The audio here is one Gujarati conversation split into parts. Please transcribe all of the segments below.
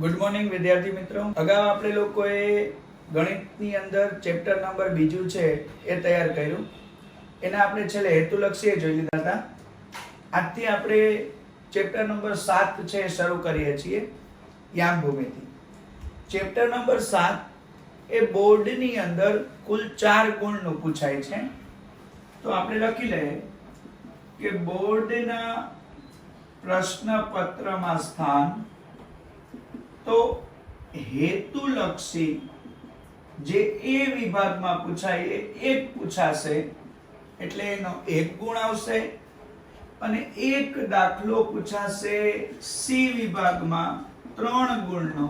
ગુડ મોર્નિંગ વિદ્યાર્થી મિત્રો. અગાઉ આપણે લોકોએ ગણિતની અંદર ચેપ્ટર નંબર બીજું છે એ તૈયાર કર્યું. એના આપણે છેલ્લે હેતુલક્ષી જોઈ લીધા હતા. આજથી આપણે ચેપ્ટર નંબર 7 છે એ શરૂ કરીએ છીએ, યામ ભૂમિતિ. ચેપ્ટર નંબર 7 એ બોર્ડની અંદર કુલ 4 ગુણનું પૂછાય છે. તો આપણે લખી લઈએ કે બોર્ડના પ્રશ્નપત્રમાં સ્થાન તો હેતુલક્ષી જે એ વિભાગમાં પૂછાય એ એક પૂછાશે એટલે એનો 1 ગુણ આવશે, અને એક દાખલો પૂછાશે સી વિભાગમાં 3 ગુણનો,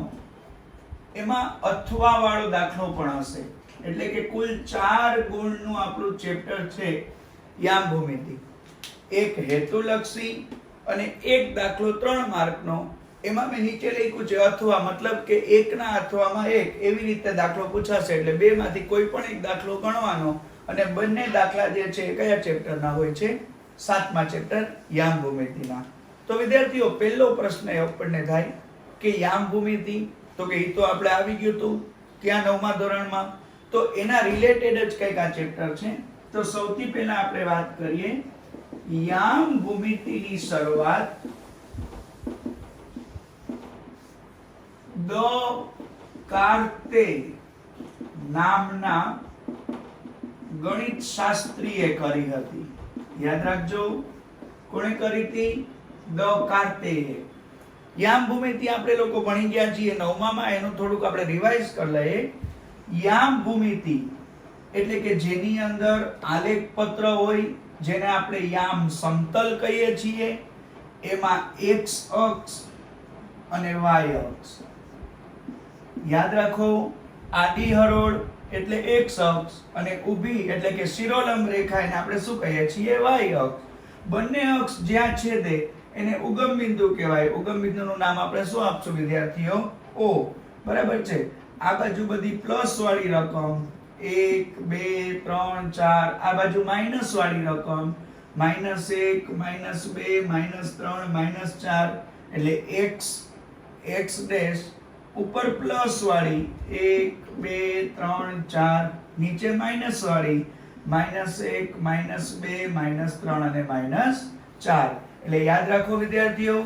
એમાં અથવા વાળો દાખલો પણ હશે. એટલે કે કુલ 4 ગુણનું આપણું ચેપ્ટર છે યામ ભૂમિતિ. એક હેતુલક્ષી અને એક દાખલો 3 માર્કનો. એમાં મેં નીચે લખ્યું છે અથવા, મતલબ કે એકના અથવામાં એક એવી રીતે દાખલો પૂછાશે. એટલે બે માંથી કોઈ પણ એક દાખલો ગણવાનો, અને બંને દાખલા જે છે એ કયા ચેપ્ટરના હોય છે? 7મા ચેપ્ટર યામ ભૂમિતિના. તો વિદ્યાર્થીઓ, પહેલો પ્રશ્ન એ આપણને થાય કે યામ ભૂમિતિ, તો કે એ તો આપણે આવી ગયું હતું ત્યાં 9મા ધોરણમાં. તો એના રિલેટેડ જ કંઈક આ ચેપ્ટર છે. તો સૌથી પહેલા આપણે વાત કરીએ યામ ભૂમિતિની શરૂઆત દ કાર્તે નામના ગણિત શાસ્ત્રીએ કરી હતી. યાદ રાખજો, કોણે કરી હતી? દ કાર્તેએ. યામ ભૂમિતિ આપણે લોકો ભણી ગયા છીએ 9માં. એનું થોડુંક આપણે રિવાઇઝ કરી લઈએ. યામ ભૂમિતિ એટલે કે જેની અંદર આલેખ પત્ર હોય, જેને આપણે યામ સમતલ કહીએ છીએ. એમાં x અક્ષ અને y અક્ષ. યાદ રાખો, આડી હરોળ એટલે x અક્ષ અને ઊભી એટલે કે શિરોલંબ રેખા એને આપણે શું કહીએ છીએ? y અક્ષ. બંને અક્ષ જ્યાં છેદે એને ઉગમ બિંદુ કહેવાય. ઉગમ બિંદુનું નામ આપણે શું આપશું વિદ્યાર્થીઓ? O. બરાબર છે. આ બાજુ બધી પ્લસ વાળી રકમ 1 2 3 4, આ બાજુ માઈનસ વાળી રકમ -1 -2 -3 -4, એટલે x ડેશ ઉપર પ્લસ વાળી 1 2 3 4, નીચે માઈનસ વાળી -1 -2 -3 અને -4. એટલે યાદ રાખો વિદ્યાર્થીઓ,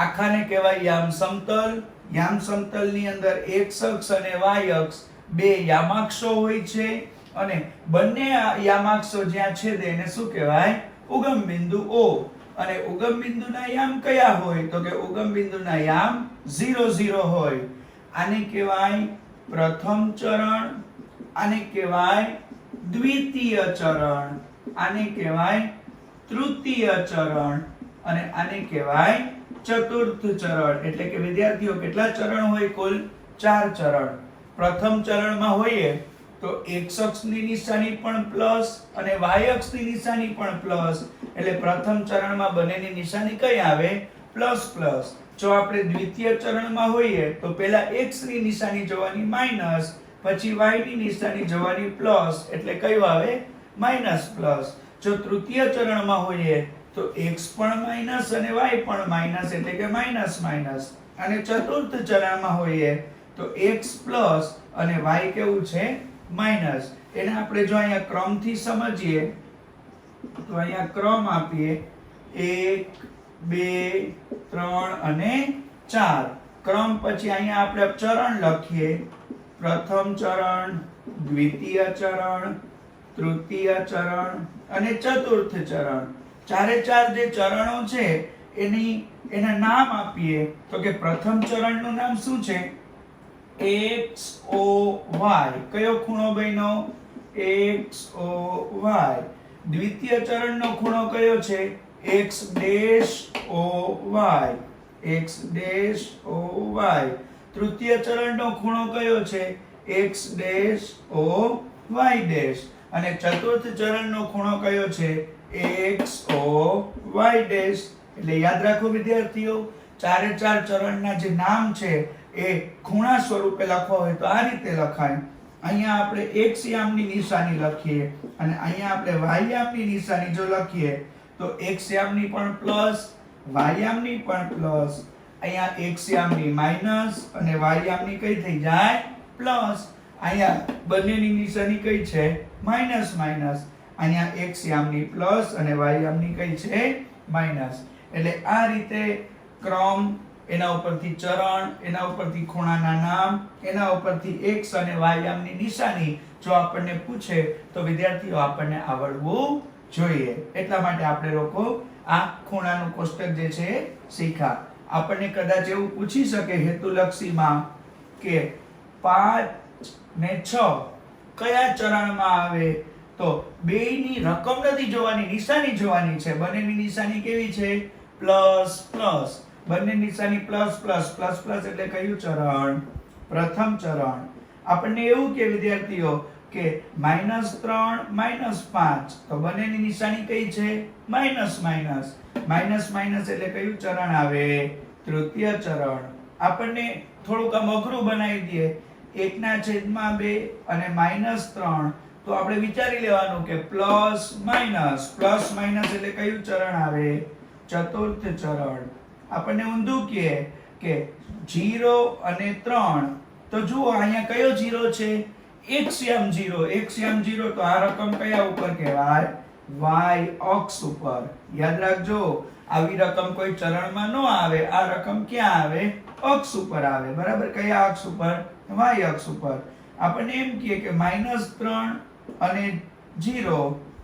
આખાને કહેવાય યામ સમતલ. યામ સમતલની અંદર x અક્ષ અને y અક્ષ બે યામાક્ષો હોય છે, અને બંને યામાક્ષો જ્યાં છેદે એને શું કહેવાય? ઉગમ બિંદુ O. અને ઉગમ બિંદુના યામ કયા હોય? તો કે ઉગમ બિંદુના યામ 0 0 હોય. આને કહેવાય પ્રથમ ચરણ, આને કહેવાય દ્વિતીય ચરણ, આને કહેવાય તૃતીય ચરણ, અને આને કહેવાય ચતુર્થ ચરણ. એટલે કે વિદ્યાર્થીઓ, કેટલા ચરણ હોય? કુલ 4 ચરણ. પ્રથમ ચરણમાં હોઈએ તો x અક્ષની નિશાની પણ પ્લસ અને y અક્ષની નિશાની પણ પ્લસ. એટલે પ્રથમ ચરણમાં બંનેની નિશાની કઈ આવે? Plus plus. જો આપણે દ્વિતીય ચરણમાં હોઈએ તો પહેલા x ની નિશાની જવાની માઈનસ, પછી y ની નિશાની જવાની પ્લસ. એટલે કયું આવે? Minus plus. જો તૃતીય ચરણમાં હોઈએ તો x પણ માઈનસ અને y પણ માઈનસ, એટલે કે માઈનસ માઈનસ. અને ચતુર્થ ચરણમાં હોઈએ તો x પ્લસ અને y કેવું છે? માઈનસ. એને આપણે જો અહીંયા ક્રમથી સમજીએ તો અહીંયા ક્રમ આપીએ 1 2 3 અને 4. ક્રમ પછી અહીંયા આપણે ચરણ લખીએ. પ્રથમ ચરણ, દ્વિતીય ચરણ, તૃતીય ચરણ અને ચતુર્થ ચરણ. ચારે ચાર જે ચરણો છે એના નામ આપીએ. તો કે પ્રથમ ચરણનું નામ શું છે? x o y. કયો ખૂણો બન્યો? x o y. દ્વિતીય ચરણનો ખૂણો કયો છે? x dash o y. x dash o y. તૃતીય ચરણનો ખૂણો કયો છે? x dash o y dash. અને ચતુર્થ ચરણનો ખૂણો કયો છે? x o y dash. એટલે યાદ રાખો વિદ્યાર્થીઓ, ચારે ચાર ચરણના જે નામ છે એ ખૂણા સ્વરૂપે લખવા હોય તો આ રીતે લખાય. અહીંયા આપણે x યામની નિશાની લખીએ, અને અહીંયા આપણે y યામની નિશાની જો લખીએ તો x યામની પણ પ્લસ, y યામની પણ પ્લસ, અહીંયા x યામની માઈનસ અને y યામની કઈ થઈ જાય પ્લસ. અહીંયા બંનેની નિશાની કઈ છે માઈનસ માઈનસ. અહીંયા x યામની પ્લસ અને y યામની કઈ છે માઈનસ. એટલે આ રીતે ક્રમ, એના ઉપરથી ચરણ, એના ઉપરથી ખૂણાના નામ, એના ઉપરથી x અને y યામની નિશાની જો આપણને પૂછે તો વિદ્યાર્થીઓ આપણને આવડવું જોઈએ. એટલા માટે આપણે લોકો આ ખૂણાનું કોષ્ટક જે છે શીખ્યા. આપણને કદાચ એવું પૂછી શકે હેતુલક્ષીમાં કે 5 ને 6 કયા ચરણમાં આવે, તો બેયની રકમ નથી જોવાની, નિશાની જોવાની છે. બંનેની નિશાની કેવી છે પ્લસ પ્લસ. બંને નિશાની પ્લસ પ્લસ પ્લસ પ્લસ એટલે કયું ચરણ પ્રથમ ચરણ. આપણને એવું કે વિદ્યાર્થીઓ કે -3 -5 તો બંનેની નિશાની કઈ છે માઈનસ માઈનસ. માઈનસ માઈનસ એટલે કયું ચરણ આવે તૃતીય ચરણ. આપણને થોડુંક આમ અઘરું બનાવી દઈએ 1/2 અને -3 તો આપણે વિચારી લેવાનું કે પ્લસ માઈનસ એટલે કયું ચરણ આવે ચતુર્થ ચરણ. આપણને ઊંધું કહે કે 0 અને 3 તો જુઓ અહીંયા કયો 0 છે x યામ 0. x યામ 0 તો આ રકમ કયા ઉપર કહેવાય y અક્ષ ઉપર. યાદ રાખજો આવી રકમ કોઈ ચરણમાં ન આવે, આ રકમ ક્યાં આવે અક્ષ ઉપર આવે. બરાબર, કયા અક્ષ ઉપર y અક્ષ ઉપર. આપણને એમ કહે કે -3 અને 0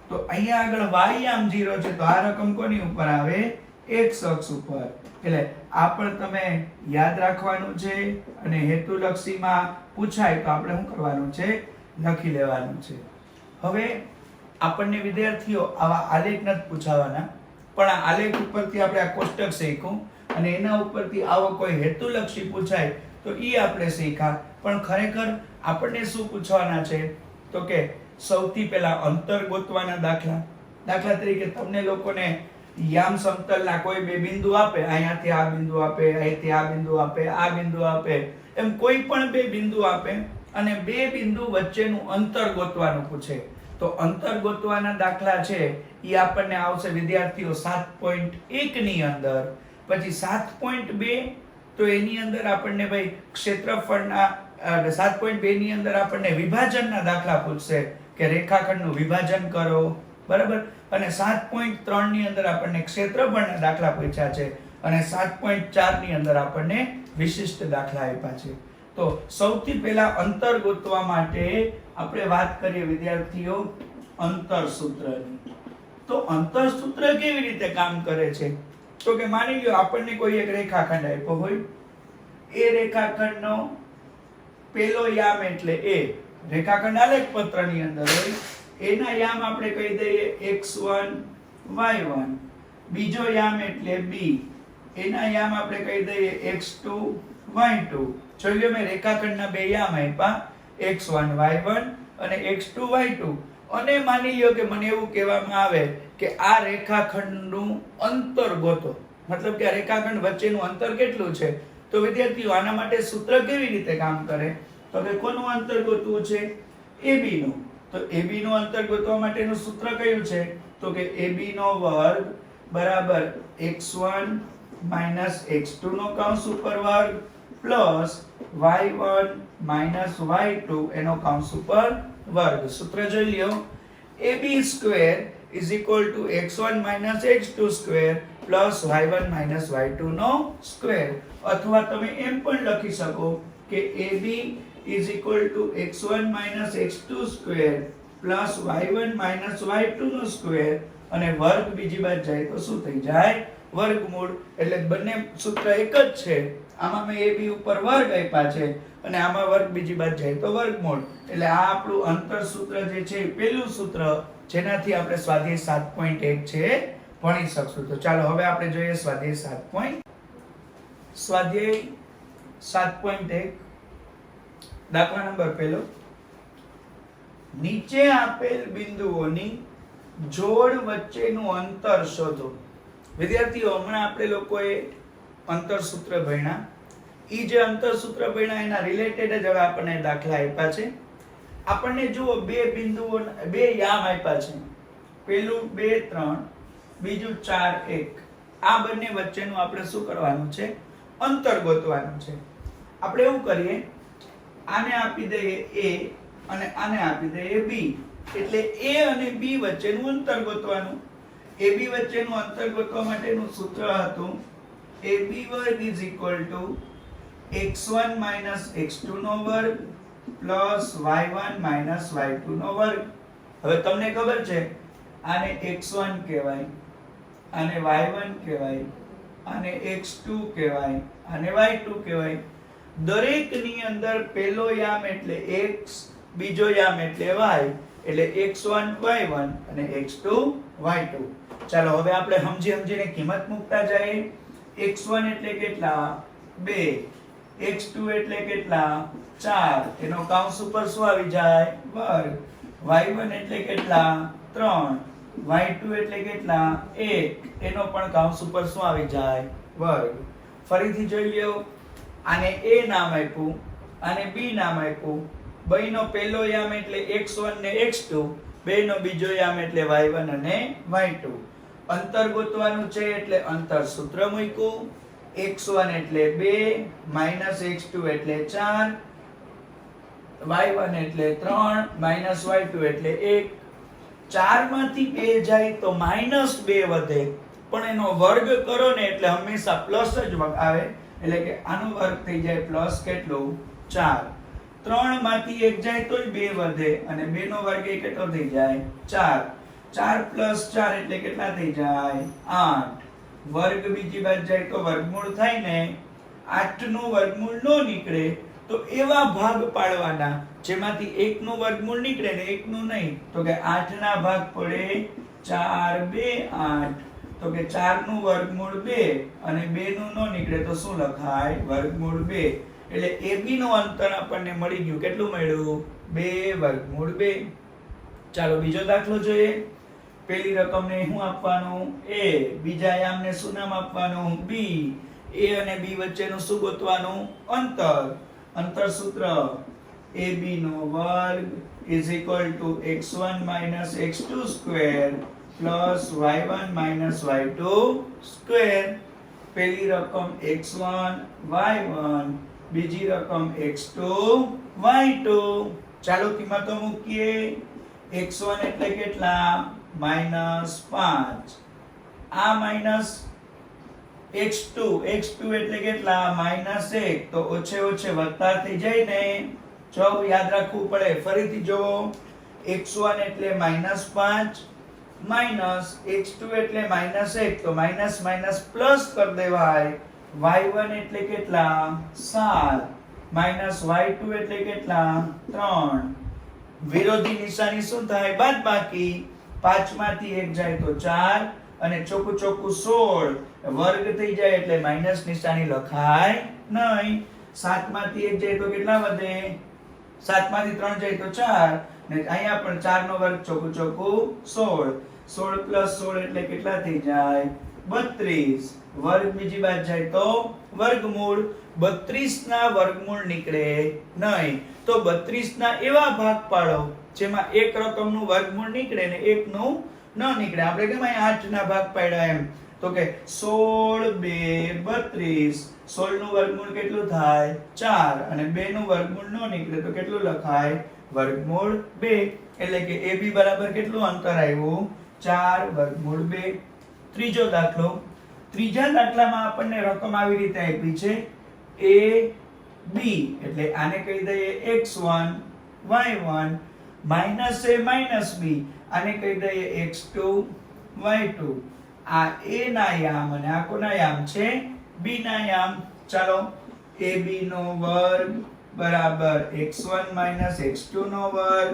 તો અહીંયા આગળ y યામ 0 છે તો આ રકમ કોની ઉપર આવે x અક્ષ ઉપર. એટલે આ પણ તમે યાદ રાખવાનું છે અને હેતુલક્ષીમાં પૂછાય તો આપણે શું કરવાનું છે લખી લેવાનું છે. હવે આપણને વિદ્યાર્થીઓ આવા આલેખ નથી પૂછાવાના, પણ આ આલેખ ઉપરથી આપણે આ કોષ્ટક શીખ્યું અને એના ઉપરથી આવો કોઈ હેતુલક્ષી પૂછાય તો ઈ આપણે શીખ્યા. પણ ખરેખર આપણને શું પૂછવાના છે તો કે સૌથી પહેલા અંતર ગોતવાના દાખલા. દાખલા તરીકે તમને લોકોને યામ સમતલના કોઈ બે બિંદુ આપે, અહીંયાથી આ બિંદુ આપે, અહીંથી આ બિંદુ આપે, આ બિંદુ આપે, એમ કોઈ પણ બે બિંદુ આપે અને બે બિંદુ વચ્ચેનું અંતર ગોતવાનું પૂછે તો અંતર ગોતવાના દાખલા છે એ આપણને આવશે વિદ્યાર્થીઓ 7.1 ની અંદર. પછી 7.2 તો એની અંદર આપણને ભાઈ ક્ષેત્રફળના 7.2 ની અંદર આપણને વિભાજનના દાખલા પૂછશે કે રેખાખંડનું વિભાજન કરો. બરાબર, અને 7.3 ની અંદર આપણને ક્ષેત્રફળના દાખલા પૂછ્યા છે અને 7.4 ની અંદર આપણને વિશિષ્ટ દાખલા આપ્યા છે. તો સૌથી પહેલા અંતર ગોતવા માટે આપણે વાત કરીએ વિદ્યાર્થીઓ અંતર સૂત્રની. તો અંતર સૂત્ર કેવી રીતે કામ કરે છે તો કે માની લો આપણને કોઈ એક રેખાખંડ આપ્યો હોય, એ રેખાખંડનો પહેલો યામ એટલે a, રેખાખંડ આલેખ પત્રની અંદર હોય, એના યામ આપણે કહી દઈએ x1 y1. બીજો યામ એટલે b, એના યામ આપણે કહી દઈએ x2 y2. જોઈ લો મેં રેખાખંડના બે યામ આપ્યા x1 y1 અને x2 y2. અને માની લ્યો કે મને એવું કહેવામાં આવે કે આ રેખાખંડનું અંતર ગોતો, મતલબ કે આ રેખાખંડ વચ્ચેનું અંતર કેટલું છે. તો વિદ્યાર્થીઓ આના માટે સૂત્ર કેવી રીતે કામ કરે તો કે કોનું અંતર ગોતવું છે AB નું. તો AB નું અંતર ગોતવા માટેનું સૂત્ર કયું છે તો કે AB નો વર્ગ બરાબર x1 x2 નો કૌંસ ઉપર વર્ગ પ્લસ y1 y2 એનો કૌંસ ઉપર વર્ગ. સૂત્ર જોઈ લ્યો AB square is equal to x1 x2 square plus y1 y2 નો સ્ક્વેર. અથવા તમે એમ પણ લખી શકો કે AB is equal to x1 x2 square plus y1 y2 નો સ્ક્વેર અને વર્ગ બીજી બાજુ જાય તો શું થઈ જાય વર્ગમૂળ. એટલે બંને સૂત્ર એક જ છે. આમાં મેં AB ઉપર વર્ગ આપ્યા છે અને આમાં વર્ગ બીજી બાજુ જાય તો વર્ગમૂળ. એટલે આ આપણું અંતર સૂત્ર જે છે પહેલું સૂત્ર જેનાથી આપણે સ્વાધ્યાય 7.1 છે ભણી શકશું. તો ચાલો હવે આપણે જોઈએ સ્વાધ્યાય 7.1 દાખલા નંબર પહેલો. નીચે આપેલ બિંદુઓની જોડ વચ્ચેનું અંતર શોધો. વિદ્યાર્થીઓ હમણાં આપણે લોકોએ અંતર સૂત્ર ભણ્યા, ઈ જે અંતર સૂત્ર ભણ્યા એના રિલેટેડ જ હવે આપણને દાખલા આપ્યા છે. આપણને જુઓ બે બિંદુઓ બે યામ આપ્યા છે, પહેલું 2 3, બીજું 4 1. આ બંને વચ્ચેનું આપણે શું કરવાનું છે અંતર ગોતવાનું છે. આપણે એવું કરીએ, આને આપી દઈએ a અને આને આપી દઈએ b, એટલે a અને b વચ્ચેનું અંતર ગોતવાનું. ab વચ્ચેનું અંતર ગોતવા માટેનું સૂત્ર હતું ab વર્ગ x1 x2 નો વર્ગ y1 y2 નો વર્ગ. હવે તમને ખબર છે આને x1 કહેવાય, આને y1 કહેવાય, આને x2 કહેવાય, આને y2 કહેવાય. દરેકની અંદર પહેલો યામ એટલે x, બીજો યામ એટલે y, એટલે x1 y1 અને x2 y2. ચાલો હવે આપણે સમજીને કિંમત મૂકતા જઈએ. x1 એટલે કેટલા? 2. x2 એટલે કેટલા? 4. એનો કૌંસ ઉપર શું આવી જાય? વર્ગ. y1 એટલે કેટલા? 3. y2 એટલે કેટલા? 1. એનો પણ કૌંસ ઉપર શું આવી જાય? વર્ગ. ફરીથી જોઈ લ્યો. આને a નામ આપ્યું, આને b નામ આપ્યું. બેયનો પહેલો યામ એટલે x1 ને x2, બેયનો બીજો યામ એટલે y1 અને y2. અંતર ગોતવાનું છે એટલે અંતર સૂત્ર મૂક્યું. x1 એટલે 2 x2 એટલે 4, y1 એટલે 3 y2 એટલે 1. 4 માંથી 2 જાય તો -2 વધે, પણ એનો વર્ગ કરો ને એટલે હંમેશા પ્લસ જ આવે, એટલે કે આનો વર્ગ થઈ જાય પ્લસ કેટલું? 4. 3 માંથી 1 જાય તોય 2 વધે અને 2 નો વર્ગ એ કેટલો થઈ જાય? 4. 4 + 4 એટલે કેટલા થઈ જાય? 8. વર્ગ બીજી બાજુ જાય તો વર્ગમૂળ થાય ને. 8 નું વર્ગમૂળ નો નીકળે તો એવા ભાગ પાડવાના જેમાંથી 1 નું વર્ગમૂળ નીકળે ને 1 નું નહીં. તો કે 8 ના ભાગ પડે 4 2 8. તો કે 4 નું વર્ગમૂળ 2 અને 2 નું નો નીકળે તો શું લખાય? વર્ગમૂળ 2. એટલે AB નું અંતર આપણને મળી ગયું. કેટલું મળ્યું? 2 વર્ગમૂળ 2. ચાલો બીજો દાખલો જોઈએ. પહેલી રકમને શું આપવાનું? a. બીજા યામને શું નામ આપવાનું? b. a અને b વચ્ચેનું શું ગોતવાનું? અંતર. અંતર સૂત્ર ab નો વર્ગ x1 x2 square y1 y2 square. પહેલી રકમ x1 y1, બીજી રકમ x2 y2. ચાલો કિંમતો મૂકીએ. x1 એટલે કેટલા? -5. આ માઈનસ x2 એટલે કેટલા? -1. તો ઓછે ઓછે વધતા થઈ જાય ને. જો યાદ રાખવું પડે. ફરીથી જોવો. x1 એટલે -5 x2 એટલે -1, તો માઈનસ માઈનસ પ્લસ કરી દેવાય. y1 એટલે કેટલા? 7. y2 એટલે કેટલા? 3. વિરોધી નિશાની શું થાય? બાદબાકી. 5 માંથી 1 જાય તો 4 અને ચોખ્ખું 16 વર્ગ થઈ જાય એટલે માઈનસ નિશાની લખાય નહીં. 7 માંથી 1 જાય તો કેટલા વધે? 7 માંથી 3 જાય તો 4 ને અહીંયા પણ 4 નો વર્ગ ચોખ્ખું 16. 16 + 16 એટલે કેટલા થઈ જાય? 32. વર્ગ બીજી બાજુ જાય તો વર્ગમૂળ. 32 ના વર્ગમૂળ નીકળે નહીં. તો 32 ના એવા ભાગ પાડો જેમાં એક રકમનું વર્ગમૂળ નીકળે ને એક નું ન નીકળે. આપણે કેમ અહીં 8 ના ભાગ પાડ્યા એમ. તો કે 16 2 32. 16 નું વર્ગમૂળ કેટલું થાય? 4 અને 2 નું વર્ગમૂળ ન નીકળે તો કેટલું લખાય? વર્ગમૂળ 2. એટલે કે AB બરાબર કેટલું અંતર આવ્યું? 4 વર્ગમૂળ 2. ત્રીજો દાખલો. ત્રીજા દાખલામાં આપણને રકમ આવી રીતે આપી છે a b, એટલે આને કહી દઈએ x1 y1 -a b, આને કહી દઈએ x2 y2. આ a ના યામ અને આ કોના યામ છે? b ના યામ. ચાલો ab નો વર્ગ બરાબર x1 x2 નો વર્ગ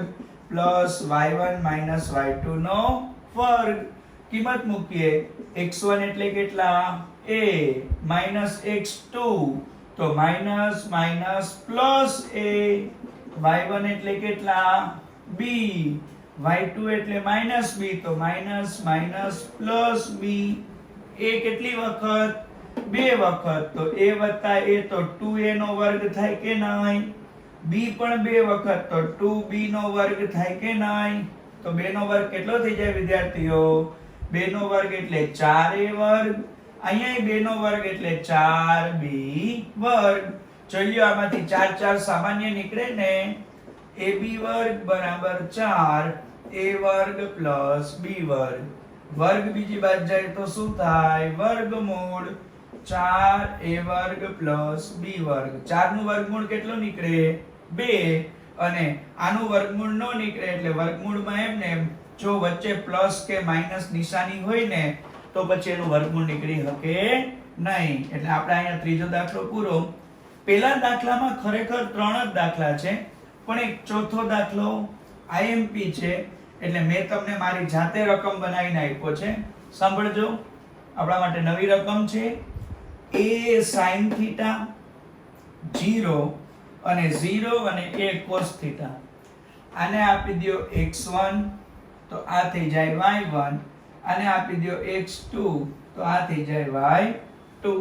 y1 y2 નો વર્ગ. કિંમત મૂકીએ. x1 એટલે કેટલા? a x2, તો minus minus plus a. y1 એટલે કેટલા? b. y2 એટલે -b, તો minus minus plus b. a કેટલી વખત? 2 વખત. તો a વત્તા a તો 2a નો વર્ગ થાય કે નહીં? b પણ 2 વખત તો 2b નો વર્ગ થાય કે નહીં? તો 2 નો વર્ગ કેટલો થઈ જાય વિદ્યાર્થીઓ? 2 નો વર્ગ એટલે 4a વર્ગ અહીંયા 2 નો વર્ગ એટલે 4b વર્ગ. જોઈ લો આમાંથી 4 4 સામાન્ય નીકળે ને. ab વર્ગ બરાબર 4 a વર્ગ પ્લસ b વર્ગ. વર્ગ બીજી બાજુ જાય તો શું થાય? વર્ગમૂળ 4a વર્ગ પ્લસ b વર્ગ. 4 નું વર્ગમૂળ કેટલું નીકળે? 2. અને આનું વર્ગમૂળ ન નીકળે એટલે વર્ગમૂળમાં એમ ને એમ જો વચ્ચે પ્લસ કે માઈનસ નિશાની હોય ને તો પછી એનું વર્ગમૂળ નીકળી શકે નહીં. એટલે આપણે અહીંયા ત્રીજો દાખલો પૂરો. પહેલા દાખલામાં ખરેખર 3 જ દાખલા છે, પણ એક ચોથો દાખલો IMP છે, એટલે મેં તમને મારી જાતે રકમ બનાવીને આપ્યો છે. સાંભળજો, આપણા માટે નવી રકમ છે. a sin θ 0 અને 0 અને a cos θ. આને આપી દો x1 તો આ થઈ જાય y1, આને આપી દો x2 તો આ થઈ જાય y2.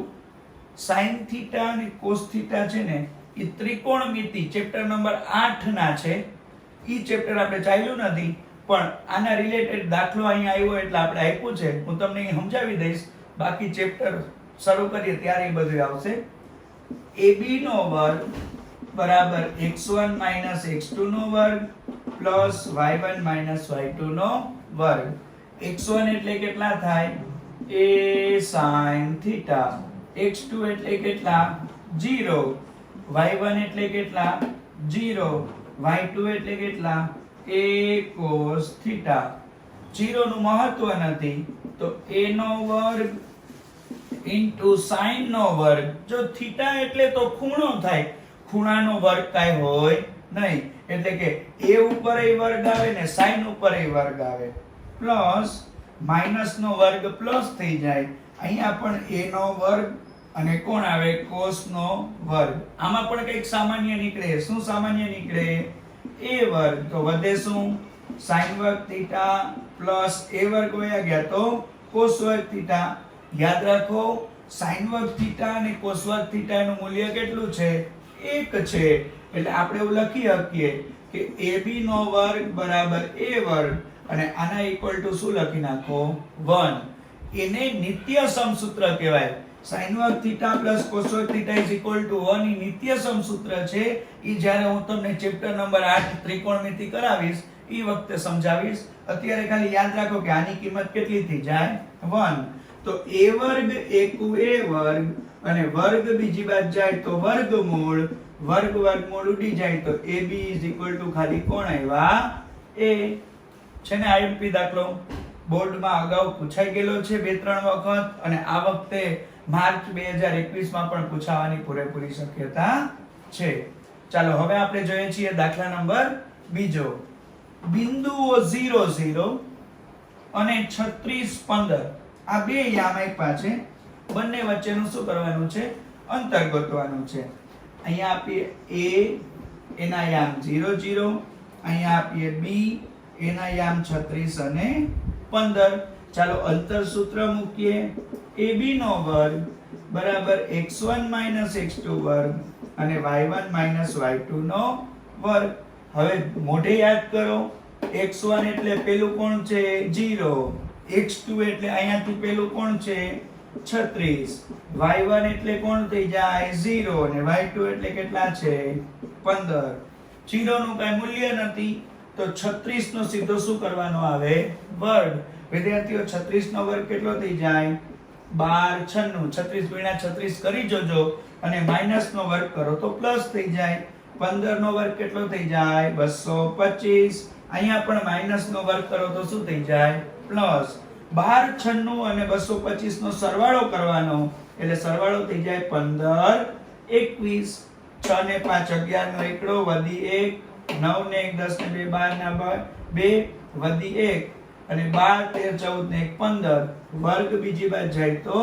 sin θ અને cos θ છે ને એ ત્રિકોણમિતિ ચેપ્ટર નંબર 8 ના છે. ઈ ચેપ્ટર આપણે ચાલ્યું નથી, પણ આના રિલેટેડ દાખલો અહીંયા આવ્યો એટલે આપણે આપ્યું છે. હું તમને અહીં સમજાવી દઈશ, બાકી ચેપ્ટર શરૂ કરીએ ત્યારે એ બધું આવશે. ab નો વર્ગ બરાબર x1 x2 નો વર્ગ પ્લસ y1 y2 નો વર્ગ. x1 એટલે કેટલા થાય? a sin θ. x2 એટલે કેટલા? 0. y1 એટલે કેટલા? 0. y2 એટલે કેટલા? a cos θ. 0 નું મહત્વ નથી તો a નો વર્ગ ઇન્ટુ sin નો વર્ગ. જો થીટા એટલે તો ખૂણો થાય, ખૂણાનો વર્ગ કાંઈ હોય નહીં, એટલે કે a ઉપર એ વર્ગ આવે ને sin ઉપર એ વર્ગ આવે, પ્લસ માઈનસ નો વર્ગ પ્લસ થઈ જાય. અહીંયા પણ a નો વર્ગ અને કોણ આવે? cos નો વર્ગ. આમાં પણ કંઈક સામાન્ય નીકળે. શું સામાન્ય નીકળે? a વર્ગ. તો વધે શું? sin વર્ગ θ પ્લસ a વર્ગ વયા ગયા તો cos વર્ગ θ. યાદ રાખો, sin વર્ગ θ અને cos વર્ગ θ નું મૂલ્ય કેટલું છે? 1 છે. એટલે આપણે એવું લખી શકીએ કે ab નો વર્ગ બરાબર a વર્ગ અને આના ઇક્વલ ટુ શું લખી નાખો? 1. એને નિત્ય સમસૂત્ર કહેવાય. sin વર્ગ θ પ્લસ cos વર્ગ θ ઇઝ ઇક્વલ ટુ 1 ઈ નિત્ય સમસૂત્ર છે. ઈ જ્યારે હું તમને ચેપ્ટર નંબર 8 ત્રિકોણમિતિ કરાવીશ ઈ વખતે સમજાવીશ. અત્યારે ખાલી યાદ રાખો કે આની કિંમત કેટલી થઈ જાય? 1. તો a વર્ગ એકુ a વર્ગ અને વર્ગ બીજી બાજુ જાય તો વર્ગમૂળ, વર્ગ વર્ગમૂળ ઉડી જાય તો ab ઇઝ ઇક્વલ ટુ ખાલી કોણ આવ્યા? a. છે ને IMP દાખલો બોર્ડમાં અગાઉ પૂછાઈ ગયેલો છે 2-3 વખત, અને આ વખતે માર્ચ 2021 માં પણ પૂછાવાની પૂરેપૂરી શક્યતા છે. ચાલો હવે આપણે જોઈએ છીએ દાખલા નંબર બીજો. બિંદુઓ 0 0 અને 36 15 આ બે યામ આપ્યા છે. બંને વચ્ચેનું શું કરવાનું છે? અંતર ગોતવાનું છે. અહીંયા આપીએ a એના યામ 0 0, અહીંયા આપીએ b એના યામ 36 અને 15. ચાલો અંતર સૂત્ર મૂકીએ. ab નો વર્ગ બરાબર x1 x2 વર્ગ અને y1 y2 નો વર્ગ. હવે મોઢે યાદ કરો, x1 એટલે પેલું કોણ છે? 0. x2 એટલે અહીંયાથી પેલું કોણ છે? 36. y1 એટલે કોણ થઈ જાય? 0 અને y2 એટલે કેટલા છે? 15. 0 નું કાંઈ મૂલ્ય નથી તો 36 નો સીધો શું કરવાનો આવે? વર્ગ. વિદ્યાર્થીઓ 36 નો વર્ગ કેટલો થઈ જાય? 12 96. 36 ગુણ્યા 36 કરી જોજો અને માઈનસ નો વર્ગ કરો તો પ્લસ થઈ જાય. 15 નો વર્ગ કેટલો થઈ જાય? 225. અહીંયા પણ માઈનસ નો વર્ગ કરો તો શું થઈ જાય? પ્લસ. 12 96 અને 225 નો સરવાળો કરવાનો એટલે સરવાળો થઈ જાય 15 21. 6 ને 5 11 નો એકડો વધી 1, 9 ને 1 10 ને 2 12 ના 2 વધી 1 અને 12 13 14 ને 1 15. વર્ગ બીજી બાજુ જાય તો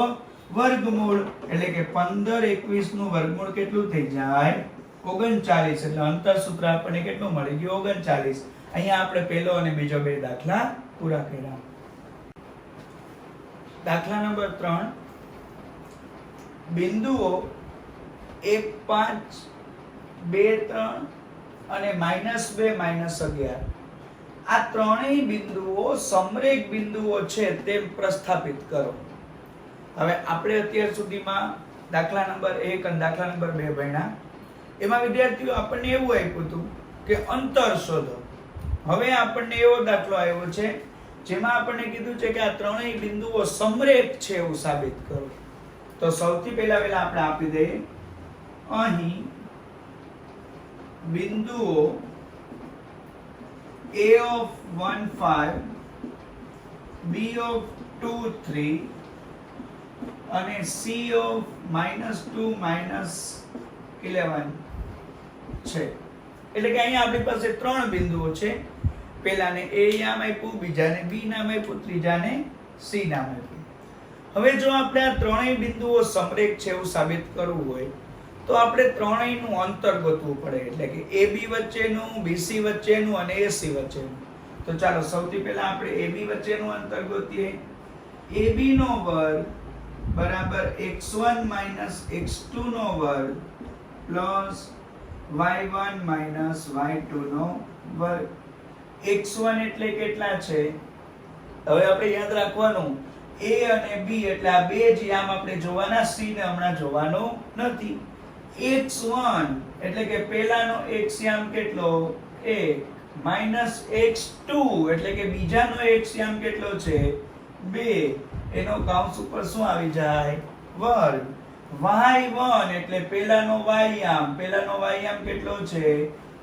વર્ગમૂળ, એટલે કે 15 21 નું વર્ગમૂળ કેટલું થઈ જાય? 39. એટલે અંતર સૂત્ર આપણને કેટલું મળી ગયું? 39. અહીંયા આપણે પહેલો અને બીજો બે દાખલા પૂરા કર્યા. દાખલા નંબર 3. બિંદુઓ 1 5 2 3 અને -2 -11 આ ત્રણેય બિંદુઓ સમરેખ બિંદુઓ છે તેમ પ્રસ્થાપિત કરો. હવે આપણે અત્યાર સુધીમાં દાખલા નંબર 1 અને દાખલા નંબર 2 ભણ્યા. એમાં વિદ્યાર્થીઓ આપણને એવું આપ્યું હતું કે અંતર શોધો. હવે આપણને એવો દાખલો આવ્યો છે જેમાં આપણને કીધું છે કે આ ત્રણેય બિંદુઓ સમરેખ છે એવું સાબિત કરો. તો સૌથી પહેલા આપણે આપી દઈએ અહીં બિંદુઓ A of 1 5, B of 2 3 અને C of -2 -11 છે. એટલે કે અહીંયા આપણી પાસે ત્રણ બિંદુઓ છે. પહેલાને A નામ આપ્યું, બીજાને B નામ આપ્યું, ત્રીજાને C નામ આપ્યું. હવે જો આપણે આ ત્રણેય બિંદુઓ સમરેખ છે એવું સાબિત કરવું હોય તો આપણે ત્રણેયનું અંતર ગોતવું પડે. એટલે કે AB વચ્ચેનું, BC વચ્ચેનું અને AC વચ્ચેનું. તો ચાલો સૌથી પહેલા આપણે AB વચ્ચેનું અંતર ગોતીએ. AB નો વર્ગ બરાબર x1 x2 નો વર્ગ પ્લસ y1 y2 નો વર્ગ. x1 એટલે કેટલા છે? હવે આપણે યાદ રાખવાનું A અને B એટલે આ બે જ યામ આપણે જોવાના, C ને હમણાં જોવાનું નથી. x1 એટલે કે પહેલાનો x યામ કેટલો? 1 માઈનસ x2 એટલે કે બીજાનો x યામ કેટલો છે? 2. એનો કૌંસ ઉપર શું આવી જાય? વર્ગ. y1 એટલે પહેલાનો y યામ કેટલો છે?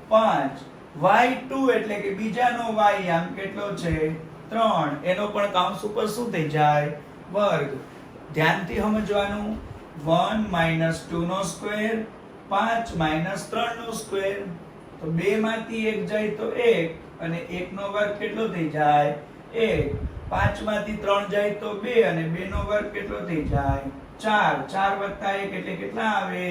5. y2 એટલે કે બીજાનો y યામ કેટલો છે? 3. એનો પણ કૌંસ ઉપર શું થઈ જાય? વર્ગ. ધ્યાનથી સમજવાનું 1 2 નો સ્ક્વેર 5 3 નો સ્ક્વેર. તો 2 માંથી 1 જાય તો 1 અને 1 નો વર્ગ કેટલો થઈ જાય? 1. 5 માંથી 3 જાય તો 2 અને 2 નો વર્ગ કેટલો થઈ જાય? 4. 4 વત્તા 1 એટલે કેટલા આવે?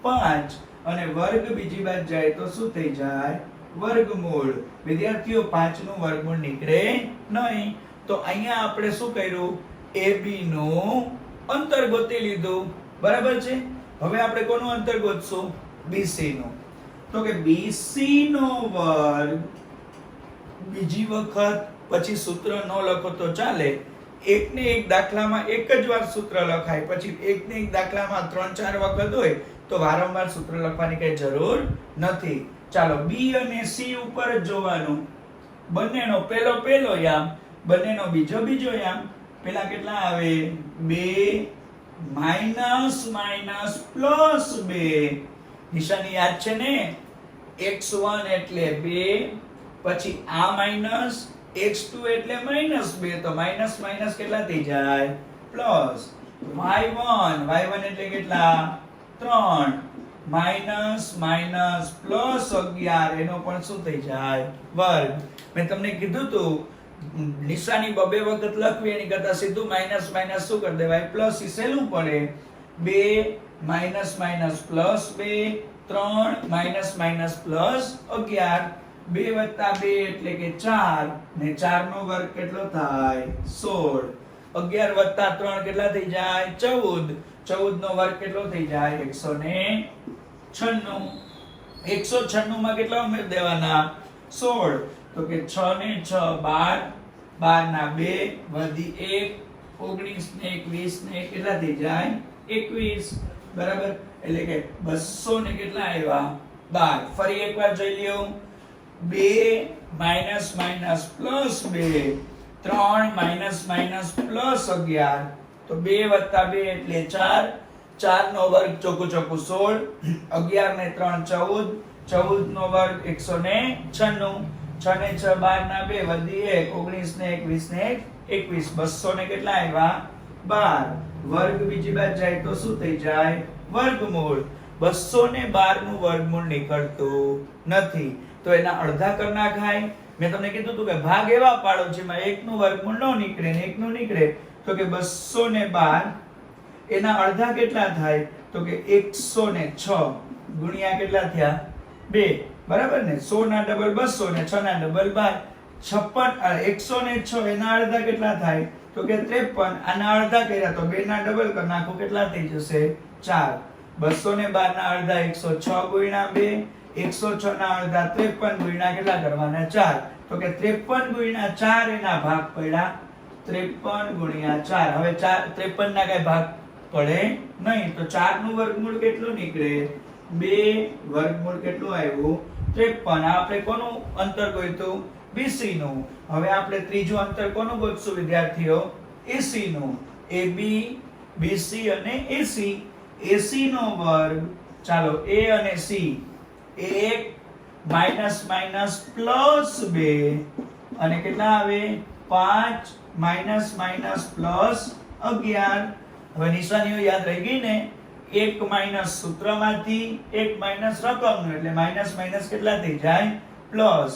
5. અને વર્ગ બીજી બાજુ જાય તો શું થઈ જાય? વર્ગમૂળ. વિદ્યાર્થીઓ 5 નું વર્ગમૂળ નીકળે નહીં. તો અહીંયા આપણે શું કર્યું? AB નું અંતર ગોતી લીધું. બરાબર છે. હવે આપણે કોનું અંતર ગોતશું? BC નું. તો કે BC નો વર્ગ બીજી વખત પછી સૂત્ર ન લખો તો ચાલે. એક ને એક દાખલામાં એક જ વાર સૂત્ર લખાય, પછી એક ને એક દાખલામાં 3-4 વખત હોય તો વારંવાર સૂત્ર લખવાની કઈ જરૂર નથી. ચાલો B અને C ઉપર જ જોવાનું. બંનેનો પહેલો યામ, બંનેનો બીજો યામ. પેલા કેટલા આવે? 2 માઈનસ પ્લસ 2. નિશાની યાદ છે ને? x1 એટલે 2, પછી આ માઈનસ, x2 એટલે -2, તો માઈનસ કેટલા થઈ જાય? પ્લસ. y1 એટલે કેટલા? 3 માઈનસ પ્લસ 11 એનો પણ શું થઈ જાય? વર્ગ. મેં તમને કીધું તું નિશાની બબે વખત લખવી એની કરતા સીધું માઈનસ શું કરી દેવાય? પ્લસ. ઈ સહેલું પડે. 2 માઈનસ પ્લસ 2, 3 માઈનસ પ્લસ 11. 2 વત્તા 2 એટલે કે 4 ને 4 નો વર્ગ કેટલો થાય? 16. 11 વત્તા 3 કેટલા થઈ જાય? 14. 14 નો વર્ગ કેટલો થઈ જાય? 196. 196 માં કેટલા ઉમેર દેવાના? 16. તો કે 6 ને 6 12, 12 ના 2 વધી 1, 19 ને 21 ને કેટલા થઈ જાય? 21. બરાબર. એટલે કે 200 ને કેટલા આવ્યા? 12. ફરી એકવાર જોઈ લ્યો. 2 માઈનસ પ્લસ 2, 3 માઈનસ પ્લસ 11. તો 2 વત્તા 2 એટલે 4. 4 નો વર્ગ ચોખ્ખું 16. 11 ને 3 14. 14 નો વર્ગ 196. 6 ને 6 12 ના 2 વધી 1, 19 ને 21 ને 21. 200 ને કેટલા આવ્યા? 12. વર્ગ બીજી બાજુ જાય તો શું થઈ જાય? વર્ગમૂળ. 212 નું વર્ગમૂળ નીકળતું નથી. તો એના અડધા કરી નાખાય. મેં તમને કીધું હતું કે ભાગ એવા પાડો જેમાં 1 નું વર્ગમૂળ ન નીકળે ને 1 નું નીકળે. તો કે 212 એના અડધા કેટલા થાય? તો કે 106 ગુણ્યા કેટલા થયા? 2. બરાબર ને? 100 ના ડબલ 200 ને 6 ના ડબલ 12. 106 એના અડધા કેટલા થાય? તો કે 53. આના અડધા કર્યા તો 2 ના ડબલ કરી નાખો કેટલા થઈ જશે? 4. 212 ના અડધા 106 ગુણ્યા 2, 106 ના અડધા 53 ગુણ્યા કેટલા કરવાના? 4. તો કે 53 ગુણ્યા 4 એના ભાગ પડ્યા 53 ગુણ્યા 4. હવે 53 ના કઈ ભાગ પડે નહીં, તો 4 નું વર્ગમૂળ કેટલું નીકળે? 2 વર્ગમૂળ કેટલું આવ્યું? 53. આપણે કોનું અંતર ગોત્યું? BC નું. હવે આપણે ત્રીજું અંતર કોનું ગોતશું વિદ્યાર્થીઓ? AC નું. AB, BC અને AC. AC નો વર્ગ, ચાલો A અને C, 1 માઈનસ માઈનસ પ્લસ 2 અને કેટલા આવે? 5 માઈનસ માઈનસ પ્લસ 11. હવે નિશાનીઓ યાદ રહી ગઈ ને? 1 માઈનસ સૂત્રમાંથી, 1 માઈનસ રકમનું, એટલે માઈનસ માઈનસ કેટલા થઈ જાય? પ્લસ.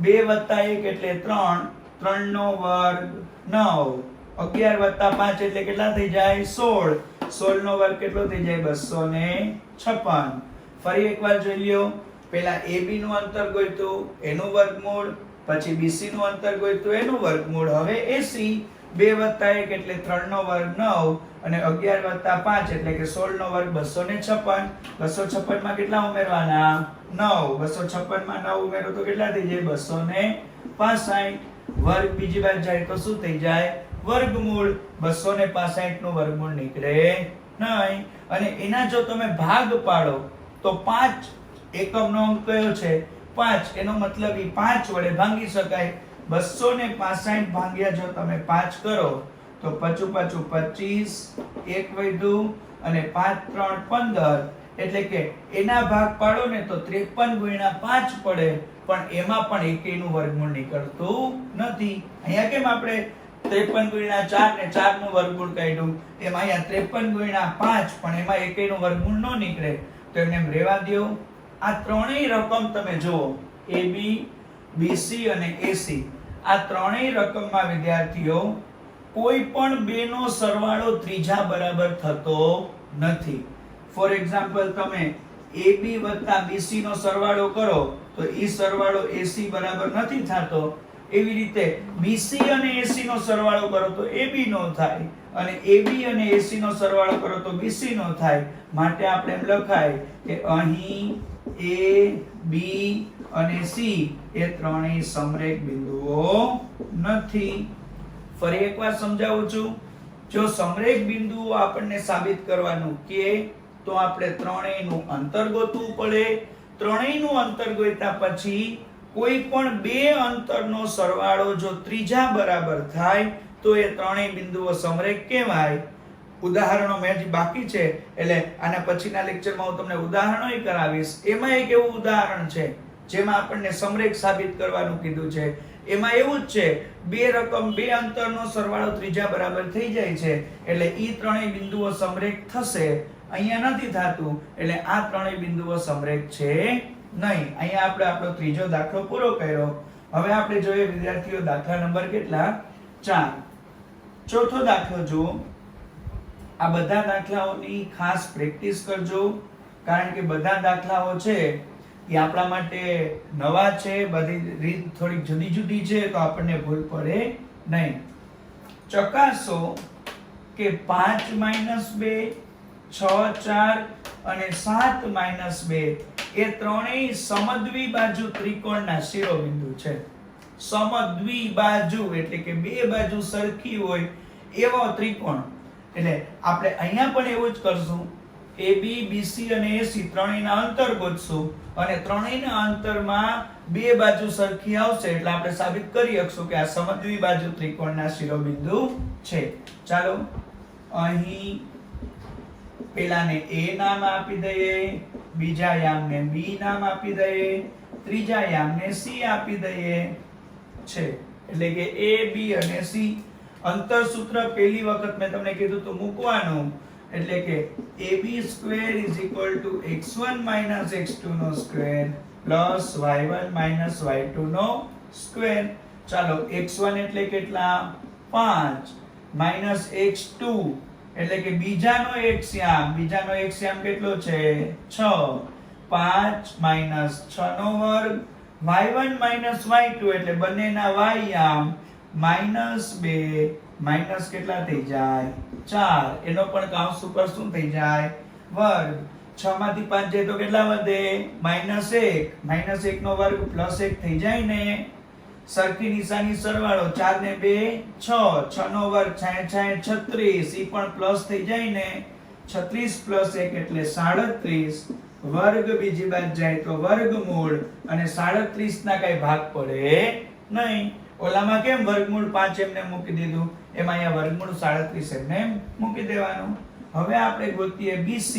2 વત્તા 1 એટલે 3, 3 નો વર્ગ 9, 11 વત્તા 5 એટલે કેટલા થઈ જાય? 16, 16 નો વર્ગ કેટલો થઈ જાય? 256. ફરી એકવાર જોઈ લ્યો. પહેલા AB નું અંતર ગોત્યું એનું વર્ગમૂળ, પછી BC નું અંતર ગોત્યું એનું વર્ગમૂળ. હવે AC 2 વત્તા 1 એટલે 3 નો વર્ગ 9 અને 11 વત્તા 5 એટલે કે 16 નો વર્ગ 256. 256 માં કેટલા ઉમેરવાના? 9. 256 માં 9 ઉમેરો તો કેટલા થઈ જાય? 265. વર્ગ બીજી બાજુ જાય તો શું થઈ જાય? વર્ગમૂળ. 265 નું વર્ગમૂળ નીકળે નહીં. અને એના જો તમે ભાગ પાડો તો 5 એકમનો અંક કયો છે? 5. એનો મતલબ ઈ 5 વડે ભાંગી શકાય. 265 ભાગ્યા જો તમે 5 કરો તો 5 5 25, 1 વધ્યું અને 5 3 15, એટલે કે એના ભાગ પાડો ને તો 53 ગુણ્યા 5 પડે, પણ એમાં પણ એકેયનું વર્ગમૂળ નીકળતું નથી. અહીંયા કેમ આપણે 53 ગુણ્યા 4 ને 4 નું વર્ગમૂળ કાઢ્યું, એમાં અહીંયા 53 ગુણ્યા 5 પણ એમાં એકેયનું વર્ગમૂળ ન નીકળે, તો એમને એમ રહેવા દો. આ ત્રણેય રકમ તમે જુઓ, AB, BC અને AC, આ ત્રણેય રકમમાં વિદ્યાર્થીઓ કોઈ પણ બે નો સરવાળો ત્રીજા બરાબર થતો નથી. ફોર એક્ઝામ્પલ તમે AB વત્તા BC નો સરવાળો કરો તો ઈ સરવાળો AC બરાબર નથી થતો. એવી રીતે BC અને AC નો સરવાળો કરો તો AB નો થાય, અને AB અને AC નો સરવાળો કરો તો BC નો થાય. માટે આપણે એમ લખાય કે અહીં A, B અને C એ ત્રણેય સમરેખ બિંદુઓ નથી. ફરી એકવાર સમજાવું છું. જો સમરેખ બિંદુઓ આપણને સાબિત કરવાનું કે તો આપણે ત્રણેયનું અંતર ગોતવું પડે. ત્રણેયનું અંતર ગોત્યા પછી કોઈ પણ બે અંતરનો સરવાળો જો ત્રીજા બરાબર થાય તો એ ત્રણેય બિંદુઓ સમરેખ કહેવાય. ઉદાહરણો મેં હજી બાકી છે, એટલે આના પછીના લેક્ચરમાં હું તમને ઉદાહરણોય કરાવીશ. એમાં એક એવું ઉદાહરણ છે જેમાં આપણને સમરેખ સાબિત કરવાનું કીધું છે. એમાં એવું જ છે, બે રકમ બે અંતરનો સરવાળો ત્રીજા બરાબર થઈ જાય છે, એટલે ઈ ત્રણેય બિંદુઓ સમરેખ થશે. અહીંયા નથી થાતું, એટલે આ ત્રણેય બિંદુઓ સમરેખ છે નહીં. અહીંયા આપણે આપણો ત્રીજો દાખલો પૂરો કર્યો. હવે આપણે જોઈએ વિદ્યાર્થીઓ દાખલા નંબર કેટલા? 4. ચોથો દાખલો જુઓ. આ બધા દાખલાઓની ખાસ પ્રેક્ટિસ કરજો, કારણ કે બધા દાખલાઓ છે એ આપણા માટે નવા છે, બધી રીત થોડી જુદી જુદી છે, તો આપણને ભૂલ પડે નહીં. ચકાસો કે 5 - 2, 6 4 અને 7 - 2 એ ત્રણેય સમદ્વિબાજુ ત્રિકોણના શિરોબિંદુ છે. સમદ્વિબાજુ એટલે કે બે બાજુ સરખી હોય એવો ત્રિકોણ. એટલે આપણે અહીંયા પણ એવું જ કરશું. AB, BC અને AC ત્રણેયના અંતર ગોતશું, અને ત્રણેયના અંતરમાં બે બાજુ સરખી આવશે એટલે આપણે સાબિત કરી શકશું કે આ સમદ્વિબાજુ ત્રિકોણના શિરોબિંદુ છે. ચાલો અહીં પેલાને A નામ આપી દઈએ, બીજા યામને B નામ આપી દઈએ, ત્રીજા યામને C આપી દઈએ છે. એટલે કે A, B અને C. અંતર સૂત્ર પહેલી વખત મેં તમને કીધું તો મૂકવાનું, એટલે કે AB² = x1 - x2 નો સ્ક્વેર પ્લસ y1 - y2 નો સ્ક્વેર. ચાલો x1 એટલે કેટલા? 5 માઈનસ x2 એટલે કે બીજાનો x યામ કેટલો છે? 6. 5 માઈનસ 6 નો વર્ગ, y1 - y2 એટલે બંનેના y યામ -2 માઈનસ કેટલા થઈ જાય? 4. એનો પણ કાઉન્સ ઉપર શું થઈ જાય? વર્ગ. 6 માંથી 5 જાય તો કેટલા વધે? -1. -1 નો વર્ગ +1 થઈ જાય ને. સરખી નિશાની સરવાળો 4 ને 2 6 6 નો વર્ગ 66 36 ઈ પણ પ્લસ થઈ જાય ને 36 પ્લસ 1 એટલે 37 વર્ગ બીજી બાજુ જાય તો વર્ગમૂળ અને 37 ના કઈ ભાગ પડે નહીં. ઓલામાં કેમ વર્ગમૂળ 5 એમને મૂકી દીધું, એમાં અહીંયા વર્ગમૂળ 37 એમને મૂકી દેવાનું. હવે આપણે ગોતીએ BC.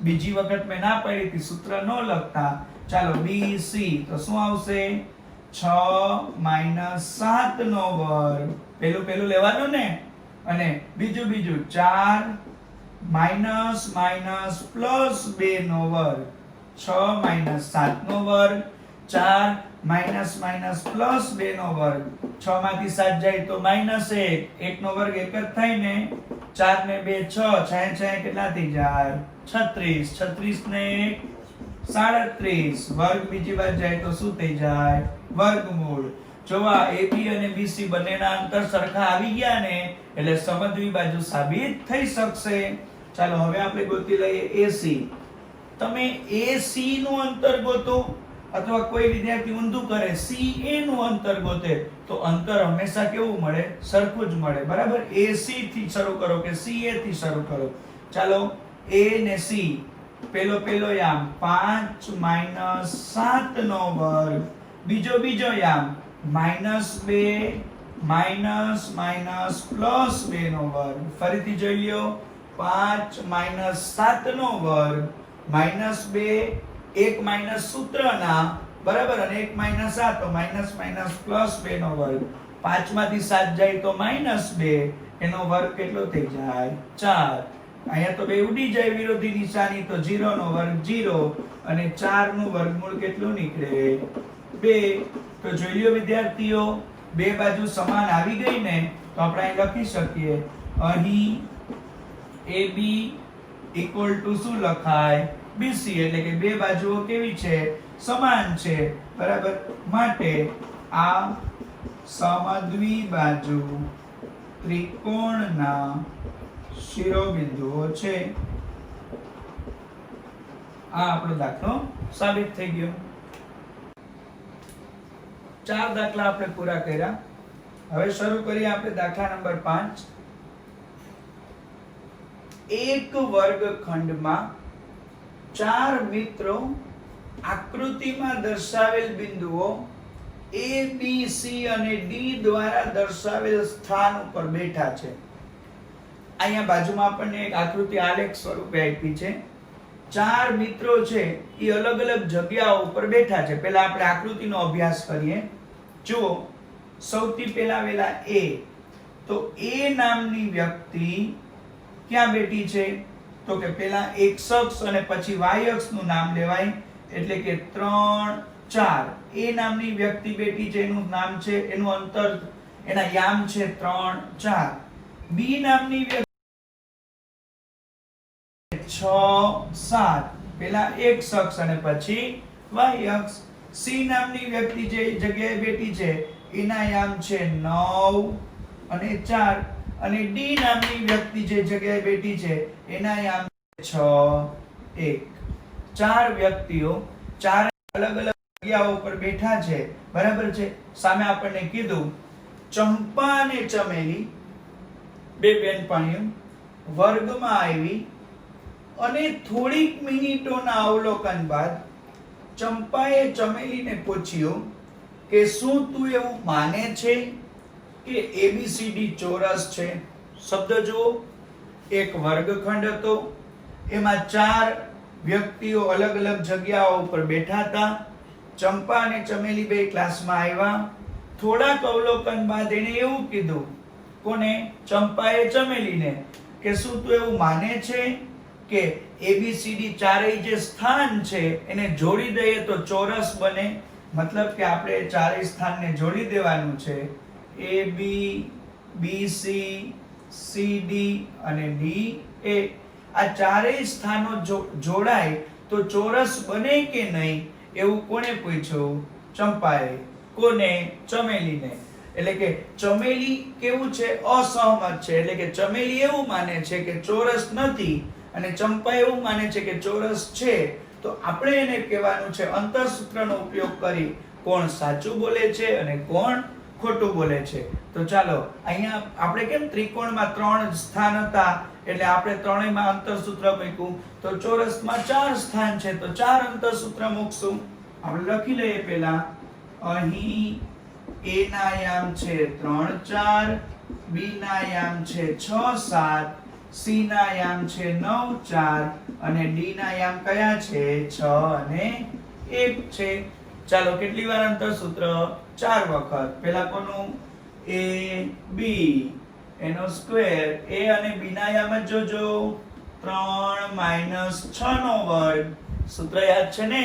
બીજી વખત મેં ના પાડી હતી સૂત્ર ન લખતા. ચાલો BC તો શું આવશે 6 - 7 નો વર્ગ, પેલું લેવાનું ને, અને બીજું 4 માઇનસ પ્લસ 2 નો વર્ગ, 6 - 7 નો વર્ગ, 4 માઇનસ પ્લસ 2 નો વર્ગ, 6 માંથી 7 જાય તો -1, 1 નો વર્ગ 1 જ થાય ને, 4 ને 2 6, 66 કેટલા થઈ જાય 36, 36 ને 1 37, વર્ગ બીજી વાર જાય તો શું થઈ જાય વર્ગમૂળ. જો આ AB અને BC બંનેના અંતર સરખા આવી ગયા ને એટલે સમજવી બાજુ સાબિત થઈ શકશે. ચાલો હવે આપણે ગોતી લઈએ AC. તમે AC નું અંતર ગોતો અથવા કોઈ વિદ્યાર્થી ઊંધું કરે CA નું અંતર ગોતે તો અંતર હંમેશા કેવું મળે, સરખું જ મળે, બરાબર. AC થી શરૂ કરો કે CA થી શરૂ કરો. ચાલો A ને C, પેલો યામ 5 - 7 નો વર્ગ, બીજો યામ -2 પ્લસ 2 નો વર્ગ. ફરીથી જોઈ લ્યો 5 - 7 નો વર્ગ -2, 1 માઈનસ સૂત્રના, બરાબર, અને 1 - 7 તો માઈનસ પ્લસ 2 નો વર્ગ. 5 માંથી 7 જાય તો -2, એનો વર્ગ કેટલો થઈ જાય 4. અહીંયા તો બે ઉડી જાય વિરોધી નિશાની તો 0 નો વર્ગ 0 અને 4 નું વર્ગમૂળ કેટલું નીકળે 2. તો જોઈ લ્યો વિદ્યાર્થીઓ, બે બાજુ સમાન આવી ગઈ ને તો આપણે અહીં લખી શકીએ અહીં AB = શું લખાય BC, એટલે કે બે બાજુઓ કેવી છે સમાન છે, બરાબર. માટે આ સમદ્વિબાજુ ત્રિકોણના શિરોબિંદુઓ છે. આ આપણો દાખલો સાબિત થઈ ગયો. 4 દાખલા આપણે પૂરા કર્યા. હવે શરૂ કરીએ આપણે દાખલા નંબર 5. એક વર્ગખંડમાં 4 મિત્રો આકૃતિમાં દર્શાવેલ બિંદુઓ A, B, C અને D દ્વારા દર્શાવેલ સ્થાન ઉપર બેઠા છે. અહીંયા બાજુમાં આપણને એક આકૃતિ આલેખ સ્વરૂપે આપી છે. 4 મિત્રો છે એ અલગ અલગ જગ્યાઓ ઉપર બેઠા છે. પહેલા આપણે આકૃતિનો અભ્યાસ કરીએ. જુઓ, સૌથી પહેલા વેલા A. તો A નામની વ્યક્તિ ક્યાં બેઠી છે? તો કે પહેલા x અક્ષ અને પછી y અક્ષનું નામ લેવાય, એટલે કે 3 4. A નામની વ્યક્તિ બેઠી છે, એનું નામ છે, એનું અંતર, એના યામ છે 3 4. B નામની વ્યક્તિ 6 7, પહેલા x અક્ષ અને પછી y અક્ષ. C નામની વ્યક્તિ જે જગ્યાએ બેઠી છે એના યામ છે 9 અને 4, અને D નામની વ્યક્તિ જે જગ્યાએ બેઠી છે એના યામ 6 1. 4 વ્યક્તિઓ 4 અલગ અલગ જગ્યાઓ ઉપર બેઠા છે, બરાબર છે. સામે આપણને કીધું ચંપા અને ચમેલી બે બેનપણીઓ વર્ગમાં આવી અને થોડીક મિનિટોના અવલોકન બાદ ચંપાએ ચમેલીને પૂછ્યું કે શું તું એવું માને છે કે ABCD ચોરસ છે? શબ્દ જુઓ, એક વર્ગખંડ હતો, એમાં 4 વ્યક્તિઓ અલગ અલગ જગ્યાઓ ઉપર બેઠા હતા. ચંપા અને ચમેલી બે ક્લાસમાં આવ્યા. થોડાક અવલોકન બાદ એને એવું કીધું, કોને? ચંપાએ ચમેલીને, કે શું તું એવું માને છે કે ABCD ચારેય જે સ્થાન છે એને જોડી દઈએ તો ચોરસ બને? મતલબ કે આપણે ચારેય સ્થાનને જોડી દેવાનું છે. AB, BC, CD અને DA. આ ચારેય સ્થાનો જોડાય તો ચોરસ બને કે નહીં એવું કોને પૂછ્યું? ચંપાએ. કોને? ચમેલીને. એટલે કે ચમેલી કેવું છે? અસહમત છે. એટલે કે ચમેલી એવું માને છે કે ચોરસ નથી અને ચંપા એવું માને છે કે ચોરસ છે. તો આપણે એને કહેવાનું છે, અંતરસૂત્રનો ઉપયોગ કરી કોણ સાચું બોલે છે અને કોણ ખોટું બોલે છે. તો ચાલો અહીંયા આપણે કેમ ત્રિકોણમાં 3 સ્થાન હતા એટલે આપણે ત્રણેયમાં અંતરસૂત્ર મૂક્યું. તો ચોરસમાં 4 સ્થાન છે તો 4 અંતરસૂત્ર મૂકશું. આપણે લખી લઈએ પહેલા. અહીં a ના યામ છે 3 4, b ના યામ છે 6 7, c ના યામ છે 9 4 અને d ના યામ કયા છે 6 અને 1 છે. ચાલો કેટલી વાર અંતરસૂત્ર? 4 વખત. પહેલા કોનું? a b એનો સ્ક્વેર. a અને b ના યામ જ જોજો. 3 - 6 નો વર્ગ. સૂત્ર યાદ છે ને?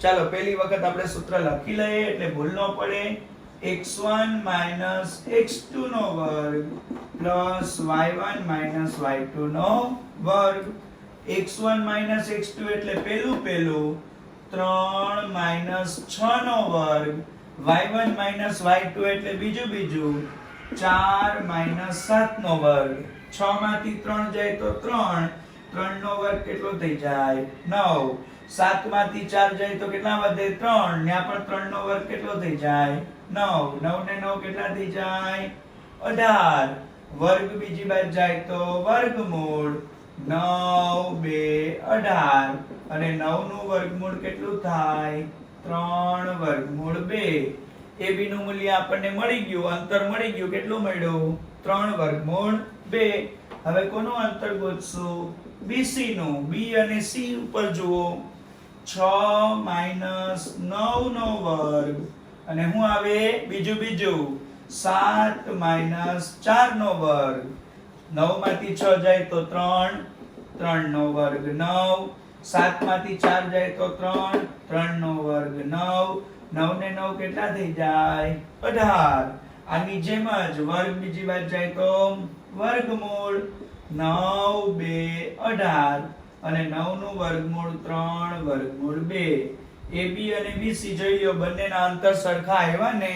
ચાલો પહેલી વખત આપણે સૂત્ર લખી લઈએ એટલે ભૂલ ન પડે. x1 - x2 નો વર્ગ પ્લસ y1 - y2 નો વર્ગ. x1 - x2 એટલે પહેલું 3 - 6 નો વર્ગ. y1 - y2 એટલે બીજું 4 - 7 નો વર્ગ. 6 માંથી 3 જાય તો 3. 3 નો વર્ગ કેટલો થઈ જાય? 9. 7 માંથી 4 જાય તો કેટલા વધે? 3. ત્યાં પણ 3 નો વર્ગ કેટલો થઈ જાય? 9. 9 ને 9 કેટલા થઈ જાય? 18. વર્ગ બીજી બાજુ જાય તો વર્ગમૂળ. 9 2 18 અને 9 નું વર્ગમૂળ કેટલું થાય? 3 વર્ગમૂળ 2. AB નું મૂલ્ય આપણને મળી ગયું, અંતર મળી ગયું. કેટલું મળ્યું? 3 વર્ગમૂળ 2. હવે કોનું અંતર ગોતશું? BC નું. B અને C ઉપર જુઓ. 6 - 9 નો વર્ગ અને શું આવે? બીજું 7 - 4 નો વર્ગ. 9 માંથી 6 જાય તો 3. 3 નો વર્ગ 9. 7 માંથી 4 જાય તો 3. 3 નો વર્ગ 9. 9 ને 9 કેટલા થઈ જાય? 18. આની જેમ જ વર્ગ બીજી બાજુ જાય તો વર્ગમૂળ. 9 2 18 અને 9 નું વર્ગમૂળ 3 વર્ગમૂળ 2. AB અને BC જોઈ લો, બંનેના અંતર સરખા આવ્યા ને.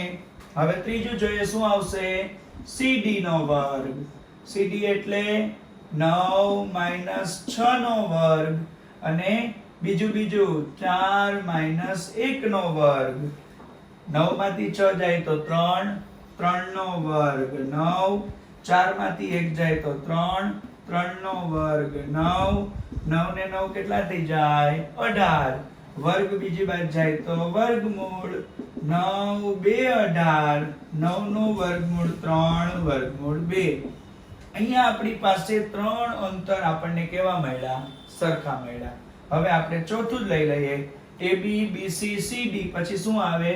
હવે ત્રીજું જોઈએ શું આવશે? CD નો વર્ગ. CD એટલે 9 - 6 નો વર્ગ અને બીજું 4 - 1 નો વર્ગ. 9 માંથી 6 જાય તો 3. 3 નો વર્ગ 9. 4 માંથી 1 જાય તો 3. 3 નો વર્ગ 9. 9 ને 9 કેટલા થઈ જાય? 18. વર્ગ બીજી બાજુ જાય તો વર્ગમૂળ. 9 2 18. 9 નું વર્ગમૂળ 3 વર્ગમૂળ 2. અહીંયા આપણી પાસે 3 અંતર આપણને કેવા મળ્યા? સરખા મળ્યા. હવે આપણે ચોથું જ લઈ લઈએ. AB BC CD પછી શું આવે?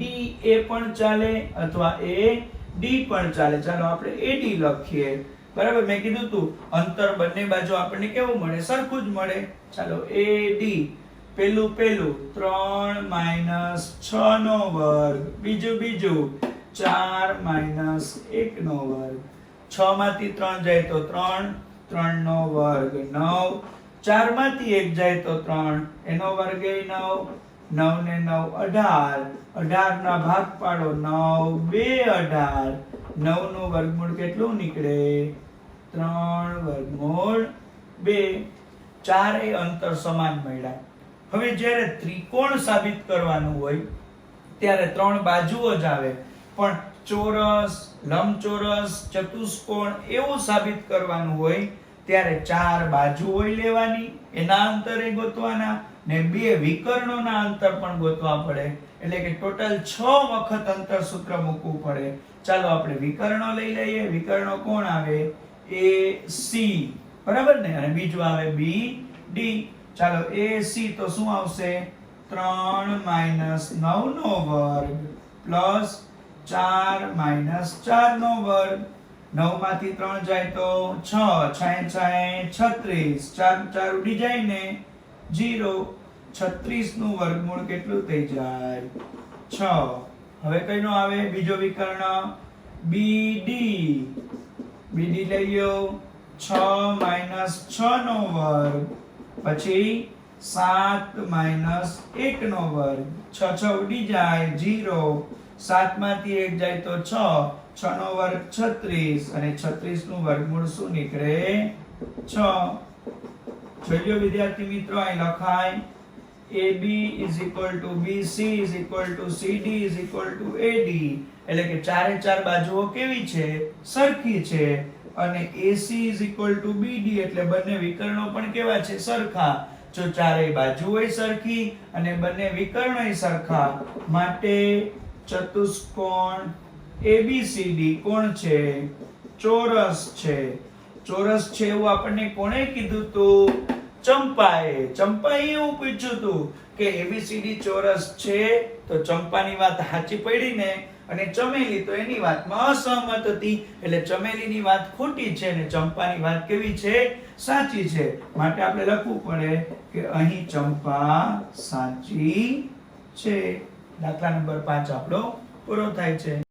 DA પણ ચાલે અથવા AD પણ ચાલે. ચાલો આપણે AD લખીએ. બરાબર, મેં કીધું તું અંતર બંને બાજુ આપણને કેવું મળે? સરખું જ મળે. ચાલો AD. પહેલું 3 - 6 નો વર્ગ. બીજું 4 - 1 નો વર્ગ. 6 માંથી 3 જાય તો 3. 3 નો વર્ગ 9. 4 માંથી 1 જાય તો 3. એનો વર્ગ 9. 9 ને 9 18. 18 ના ભાગ પાડો. 9 2 18. 9 નું વર્ગમૂળ કેટલું નીકળે? 3 વર્ગમૂળ 2. ચારેય અંતર સમાન મળ્યા. હવે જ્યારે ત્રિકોણ સાબિત કરવાનું હોય ત્યારે 3 બાજુઓ જ આવે, પણ ચોરસ, લંબચોરસ, ચતુષ્કોણ એવું સાબિત કરવાનું હોય ત્યારે 4 બાજુઓ લેવાની, એના અંતરે ગોતવાના ને 2 વિકર્ણોના અંતર પણ ગોતવા પડે. એટલે કે ટોટલ 6 વખત અંતર સૂત્ર મૂકવું પડે. ચાલો આપણે વિકર્ણો લઈ લઈએ. વિકર્ણો કોણ આવે? AC. બરાબર ને? અને બીજું આવે BD. ચાલો AC તો શું આવશે? 3 - 9 નો વર્ગ પ્લસ 4 - 4 નો વર્ગ. 9 માંથી 3 જાય તો 6. 6 36. 4 4 ઉડી જાય ને 0. 36 નું વર્ગમૂળ કેટલું થઈ જાય? 6. હવે કઈનો આવે? બીજો વિકર્ણ BD. BD લઈ લો. 6 - 6 નો વર્ગ પછી 7 - 1 નો વર્ગ. 6 6 ઉડી જાય 0. 7 માંથી 1 જાય તો 6. 6 નો વર્ગ 36 અને 36 નું વર્ગમૂળ શું નીકળે? 6. જોઈ લો વિદ્યાર્થી મિત્રો, અહીં લખાય AB is equal to BC is equal to CD is equal to AD, એટલે કે ચારે ચાર બાજુઓ કેવી છે? સરખી છે. અને AC is equal to BD એટલે બંને વિકર્ણો પણ કેવા છે? સરખા. જો ચારેય બાજુઓય સરખી અને બંને વિકર્ણોય સરખા, માટે ચતુષ્કોણ ABCD કોણ છે? ચોરસ છે. ચોરસ છે એવું આપણને કોણે કીધું તું? ચંપાએ. ચંપાએ એવું પૂછ્યું તું કે ABCD ચોરસ છે, તો ચંપાની વાત સાચી પડી ને, અને ચમેલી તો એની વાતમાં અસહમત હતી, એટલે ચમેલીની વાત ખોટી છે અને ચંપાની વાત કેવી છે? સાચી છે. માટે આપણે લખવું પડે કે અહીં ચંપા સાચી છે. દાખલા નંબર 5 આપણો પૂરો થાય છે.